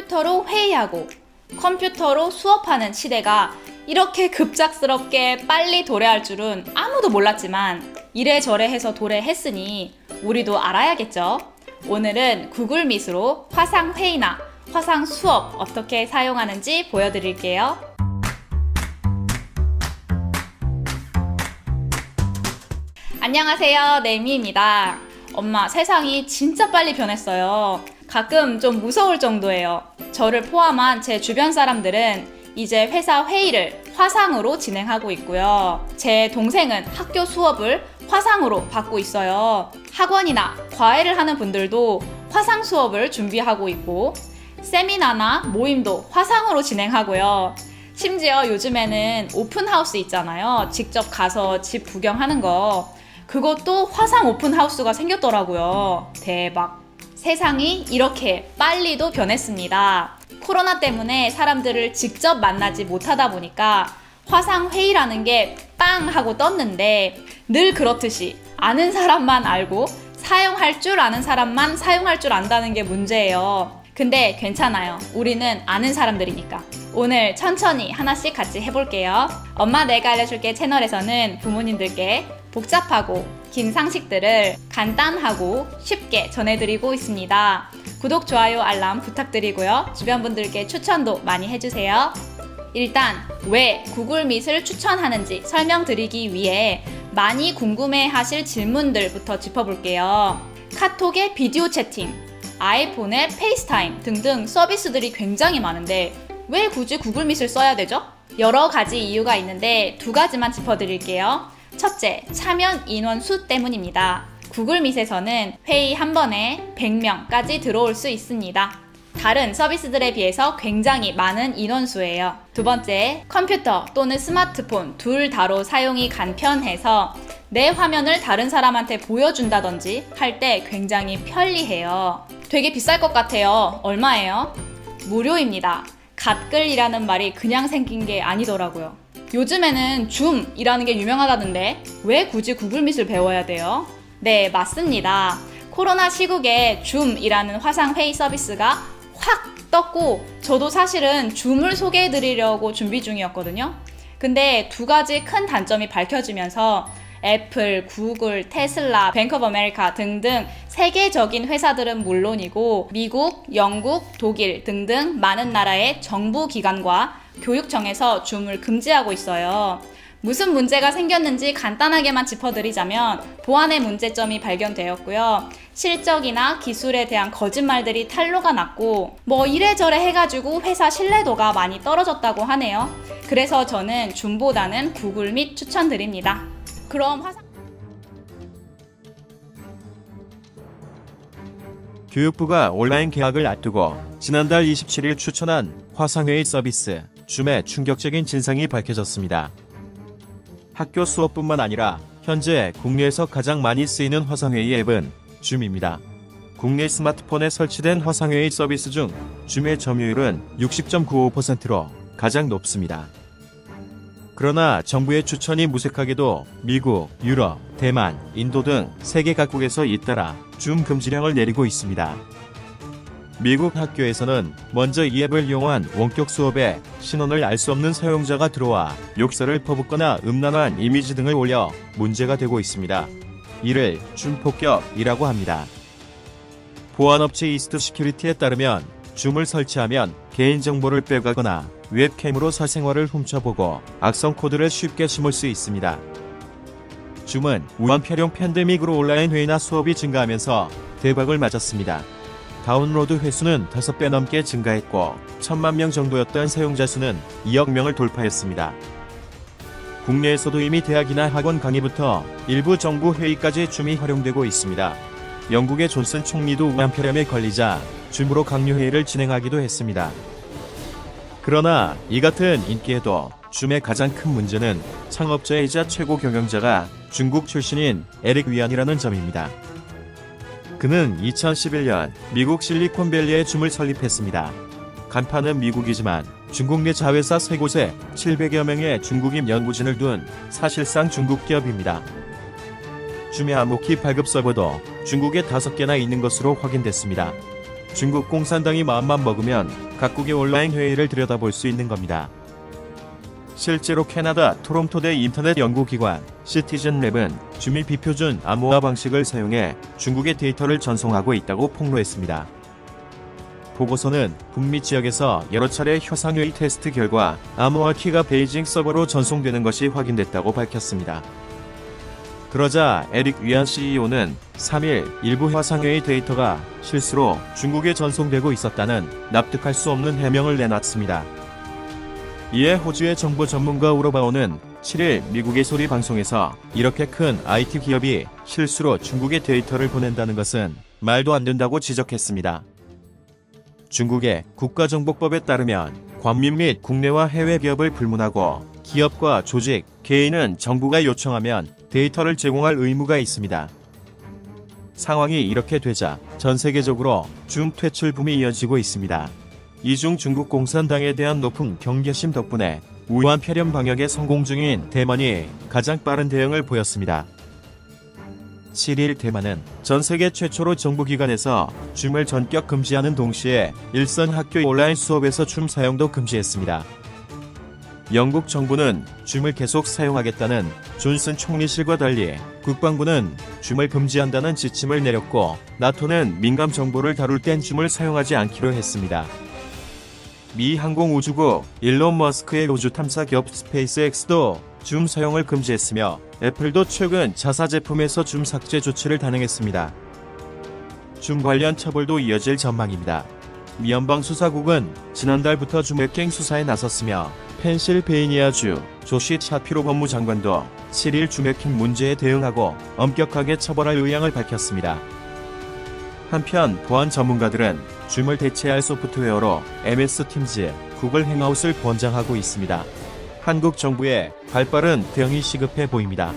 컴퓨터로 회의하고 컴퓨터로 수업하는 시대가 이렇게 급작스럽게 빨리 도래할 줄은 아무도 몰랐지만 이래저래 해서 도래했으니 우리도 알아야겠죠. 오늘은 구글 미트로 화상 회의나 화상 수업 어떻게 사용하는지 보여드릴게요. 안녕하세요, 네이미입니다. 엄마, 세상이 진짜 빨리 변했어요. 가끔 좀 무서울 정도예요. 저를 포함한 제 주변 사람들은 이제 회사 회의를 화상으로 진행하고 있고요. 제 동생은 학교 수업을 화상으로 받고 있어요. 학원이나 과외를 하는 분들도 화상 수업을 준비하고 있고, 세미나나 모임도 화상으로 진행하고요. 심지어 요즘에는 오픈하우스 있잖아요. 직접 가서 집 구경하는 거. 그것도 화상 오픈하우스가 생겼더라고요. 대박. 세상이 이렇게 빨리도 변했습니다. 코로나 때문에 사람들을 직접 만나지 못하다 보니까 화상 회의라는 게 빵 하고 떴는데, 늘 그렇듯이 아는 사람만 알고 사용할 줄 아는 사람만 사용할 줄 안다는 게 문제예요. 근데 괜찮아요. 우리는 아는 사람들이니까. 오늘 천천히 하나씩 같이 해볼게요. 엄마 내가 알려줄게 채널에서는 부모님들께 복잡하고 긴 상식들을 간단하고 쉽게 전해드리고 있습니다. 구독, 좋아요, 알람 부탁드리고요. 주변 분들께 추천도 많이 해주세요. 일단 왜 구글 미트를 추천하는지 설명드리기 위해 많이 궁금해하실 질문들부터 짚어볼게요. 카톡의 비디오 채팅, 아이폰의 페이스타임 등등 서비스들이 굉장히 많은데 왜 굳이 구글 미트를 써야 되죠? 여러 가지 이유가 있는데 두 가지만 짚어드릴게요. 첫째, 참여 인원 수 때문입니다. 구글 미트에서는 회의 한 번에 100명까지 들어올 수 있습니다. 다른 서비스들에 비해서 굉장히 많은 인원수예요. 두 번째, 컴퓨터 또는 스마트폰 둘 다로 사용이 간편해서 내 화면을 다른 사람한테 보여준다든지 할 때 굉장히 편리해요. 되게 비쌀 것 같아요. 얼마예요? 무료입니다. 갓글이라는 말이 그냥 생긴 게 아니더라고요. 요즘에는 줌이라는 게 유명하다던데 왜 굳이 구글 미트를 배워야 돼요? 네, 맞습니다. 코로나 시국에 줌이라는 화상 회의 서비스가 확 떴고, 저도 사실은 줌을 소개해 드리려고 준비 중이었거든요. 근데 두 가지 큰 단점이 밝혀지면서 애플, 구글, 테슬라, 뱅크 오브 아메리카 등등 세계적인 회사들은 물론이고 미국, 영국, 독일 등등 많은 나라의 정부 기관과 교육청에서 줌을 금지하고 있어요. 무슨 문제가 생겼는지 간단하게만 짚어드리자면 보안의 문제점이 발견되었고요. 실적이나 기술에 대한 거짓말들이 탄로가 났고 뭐 이래저래 해가지고 회사 신뢰도가 많이 떨어졌다고 하네요. 그래서 저는 줌보다는 구글 미트 추천드립니다. 그럼 교육부가 온라인 개학을 앞두고 지난달 27일 추천한 화상회의 서비스 줌의 충격적인 진상이 밝혀졌습니다. 학교 수업뿐만 아니라 현재 국내에서 가장 많이 쓰이는 화상회의 앱은 줌입니다. 국내 스마트폰에 설치된 화상회의 서비스 중 줌의 점유율은 60.95%로 가장 높습니다. 그러나 정부의 추천이 무색하게도 미국, 유럽, 대만, 인도 등 세계 각국에서 잇따라 줌 금지령을 내리고 있습니다. 미국 학교에서는 먼저 이 앱을 이용한 원격 수업에 신원을 알 수 없는 사용자가 들어와 욕설을 퍼붓거나 음란한 이미지 등을 올려 문제가 되고 있습니다. 이를 줌 폭격이라고 합니다. 보안업체 이스트 시큐리티에 따르면 줌을 설치하면 개인정보를 빼가거나 웹캠으로 사생활을 훔쳐보고 악성 코드를 쉽게 심을 수 있습니다. 줌은 우한폐렴 팬데믹으로 온라인 회의나 수업이 증가하면서 대박을 맞았습니다. 다운로드 횟수는 5배 넘게 증가했고 1000만 명 정도였던 사용자 수는 2억 명을 돌파했습니다. 국내에서도 이미 대학이나 학원 강의부터 일부 정부 회의까지 줌이 활용되고 있습니다. 영국의 존슨 총리도 우한폐렴에 걸리자 줌으로 강요회의를 진행하기도 했습니다. 그러나 이 같은 인기에도 줌의 가장 큰 문제는 창업자이자 최고 경영자가 중국 출신인 에릭 위안이라는 점입니다. 그는 2011년 미국 실리콘밸리에 줌을 설립했습니다. 간판은 미국이지만 중국 내 자회사 3곳에 700여 명의 중국인 연구진을 둔 사실상 중국 기업입니다. 줌의 암호키 발급 서버도 중국에 5개나 있는 것으로 확인됐습니다. 중국 공산당이 마음만 먹으면 각국의 온라인 회의를 들여다볼 수 있는 겁니다. 실제로 캐나다 토론토대 인터넷 연구기관 시티즌랩은 주미 비표준 암호화 방식을 사용해 중국의 데이터를 전송하고 있다고 폭로했습니다. 보고서는 북미 지역에서 여러 차례 화상회의 테스트 결과 암호화 키가 베이징 서버로 전송되는 것이 확인됐다고 밝혔습니다. 그러자 에릭 위안 CEO는 3일 일부 화상회의 데이터가 실수로 중국에 전송되고 있었다는 납득할 수 없는 해명을 내놨습니다. 이에 호주의 정보 전문가 우로바오는 7일 미국의 소리 방송에서 이렇게 큰 IT 기업이 실수로 중국에 데이터를 보낸다는 것은 말도 안 된다고 지적했습니다. 중국의 국가정보법에 따르면 관민 및 국내와 해외 기업을 불문하고 기업과 조직, 개인은 정부가 요청하면 데이터를 제공할 의무가 있습니다. 상황이 이렇게 되자 전 세계적으로 줌 퇴출 붐이 이어지고 있습니다. 이 중 중국 공산당에 대한 높은 경계심 덕분에 우한 폐렴 방역에 성공 중인 대만이 가장 빠른 대응을 보였습니다. 7일 대만은 전 세계 최초로 정부기관에서 줌을 전격 금지하는 동시에 일선 학교 온라인 수업에서 줌 사용도 금지했습니다. 영국 정부는 줌을 계속 사용하겠다는 존슨 총리실과 달리 국방부는 줌을 금지한다는 지침을 내렸고 나토는 민감 정보를 다룰 땐 줌을 사용하지 않기로 했습니다. 미 항공우주국 일론 머스크의 우주 탐사 기업 스페이스X도 줌 사용을 금지했으며 애플도 최근 자사 제품에서 줌 삭제 조치를 단행했습니다. 줌 관련 처벌도 이어질 전망입니다. 미 연방수사국은 지난달부터 줌 해킹 수사에 나섰으며 펜실베이니아주 조시 샤피로 법무장관도 7일 줌 해킹 문제에 대응하고 엄격하게 처벌할 의향을 밝혔습니다. 한편 보안 전문가들은 줌을 대체할 소프트웨어로 MS 팀즈, 구글 행아웃을 권장하고 있습니다. 한국 정부의 발빠른 대응이 시급해 보입니다.